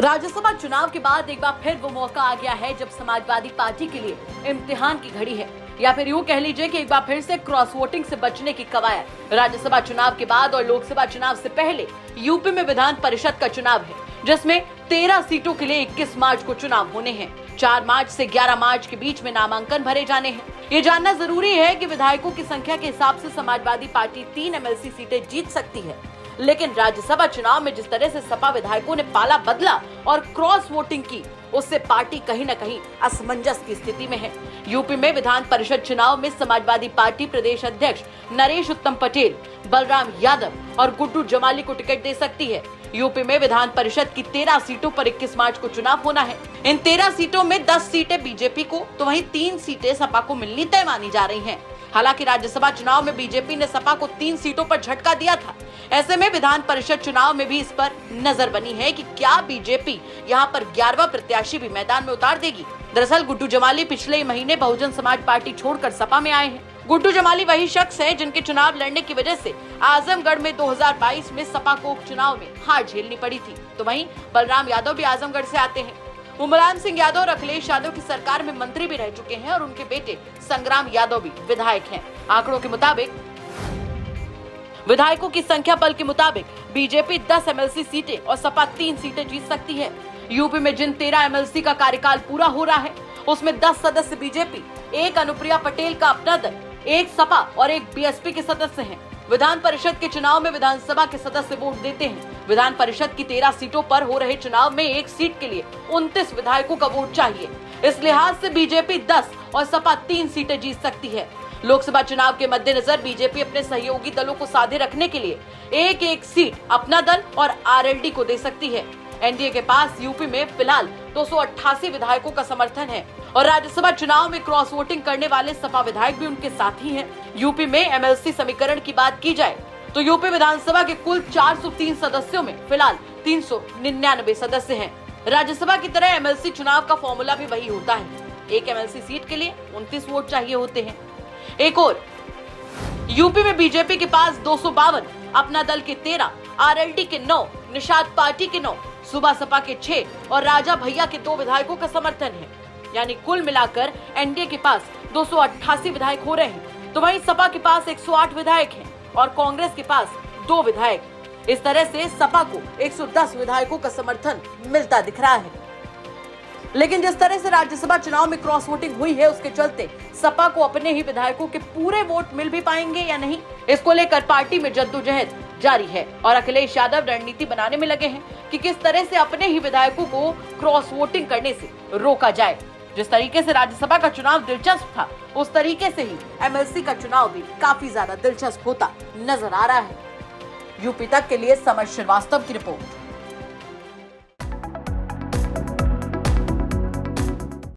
राज्यसभा चुनाव के बाद एक बार फिर वो मौका आ गया है जब समाजवादी पार्टी के लिए इम्तिहान की घड़ी है, या फिर यूं कह लीजिए कि एक बार फिर से क्रॉस वोटिंग से बचने की कवायद। राज्यसभा चुनाव के बाद और लोकसभा चुनाव से पहले यूपी में विधान परिषद का चुनाव है, जिसमें 13 सीटों के लिए 21 मार्च को चुनाव होने हैं। 4 मार्च से 11 मार्च के बीच में नामांकन भरे जाने हैं। ये जानना जरूरी है कि विधायकों की संख्या के हिसाब से समाजवादी पार्टी 3 एमएलसी सीटें जीत सकती है, लेकिन राज्यसभा चुनाव में जिस तरह से सपा विधायकों ने पाला बदला और क्रॉस वोटिंग की, उससे पार्टी कहीं न कहीं असमंजस की स्थिति में है। यूपी में विधान परिषद चुनाव में समाजवादी पार्टी प्रदेश अध्यक्ष नरेश उत्तम पटेल, बलराम यादव और गुड्डू जमाली को टिकट दे सकती है। यूपी में विधान परिषद की 13 सीटों पर 21 मार्च को चुनाव होना है। इन 13 सीटों में 10 सीटें बीजेपी को तो वहीं 3 सीटें सपा को मिलनी तय मानी जा रही हैं। हालांकि राज्यसभा चुनाव में बीजेपी ने सपा को 3 सीटों पर झटका दिया था। ऐसे में विधान परिषद चुनाव में भी इस पर नजर बनी है कि क्या बीजेपी यहां पर 11वां प्रत्याशी भी मैदान में उतार देगी। दरअसल गुड्डू जमाली पिछले महीने बहुजन समाज पार्टी छोड़कर सपा में आए हैं। गुड्डू जमाली वही शख्स हैं जिनके चुनाव लड़ने की वजह से आजमगढ़ में 2022 में सपा को उपचुनाव में हार झेलनी पड़ी थी। तो वहीं बलराम यादव भी आजमगढ़ से आते हैं। वो मुलायम सिंह यादव और अखिलेश यादव की सरकार में मंत्री भी रह चुके हैं और उनके बेटे संग्राम यादव भी विधायक हैं। आंकड़ों के मुताबिक विधायकों की संख्या बल के मुताबिक बीजेपी 10 एमएलसी सीटें और सपा 3 सीटें जीत सकती है। यूपी में जिन 13 एमएलसी का कार्यकाल पूरा हो रहा है, उसमें 10 सदस्य बीजेपी, 1 अनुप्रिया पटेल का अपना दल, 1 सपा और 1 बीएसपी के सदस्य हैं। विधान परिषद के चुनाव में विधानसभा के सदस्य वोट देते हैं। विधान परिषद की 13 सीटों पर हो रहे चुनाव में 1 सीट के लिए 29 विधायकों का वोट चाहिए। इस लिहाज से बीजेपी 10 और सपा 3 सीटें जीत सकती है। लोकसभा चुनाव के मद्देनजर बीजेपी अपने सहयोगी दलों को साधे रखने के लिए 1-1 सीट अपना दल और आरएलडी को दे सकती है। एनडीए के पास यूपी में फिलहाल 288 विधायकों का समर्थन है और राज्यसभा चुनाव में क्रॉस वोटिंग करने वाले सपा विधायक भी उनके साथ ही हैं। यूपी में एमएलसी समीकरण की बात की जाए तो यूपी विधानसभा के कुल 403 सदस्यों में फिलहाल 399 सदस्य हैं। राज्यसभा की तरह एमएलसी चुनाव का फॉर्मूला भी वही होता है। एक एमएलसी सीट के लिए 29 वोट चाहिए होते हैं। एक और यूपी में बीजेपी के पास 252, अपना दल के 13, आरएलडी के 9, निषाद पार्टी के 9, सुबह सपा के 6 और राजा भैया के 2 विधायकों का समर्थन है। यानी कुल मिलाकर एनडीए के पास 288 विधायक हो रहे हैं। तो वहीं सपा के पास 108 विधायक हैं और कांग्रेस के पास 2 विधायक। इस तरह से सपा को 110 विधायकों का समर्थन मिलता दिख रहा है। लेकिन जिस तरह से राज्यसभा चुनाव में क्रॉस वोटिंग हुई है, उसके चलते सपा को अपने ही विधायकों के पूरे वोट मिल भी पाएंगे या नहीं, इसको लेकर पार्टी में जद्दोजहद जारी है और अखिलेश यादव रणनीति बनाने में लगे हैं कि किस तरह से अपने ही विधायकों को क्रॉस वोटिंग करने से रोका जाए। जिस तरीके से राज्यसभा का चुनाव दिलचस्प था, उस तरीके से ही एमएलसी का चुनाव भी काफी ज्यादा दिलचस्प होता नजर आ रहा है। यूपी तक के लिए समर श्रीवास्तव की रिपोर्ट।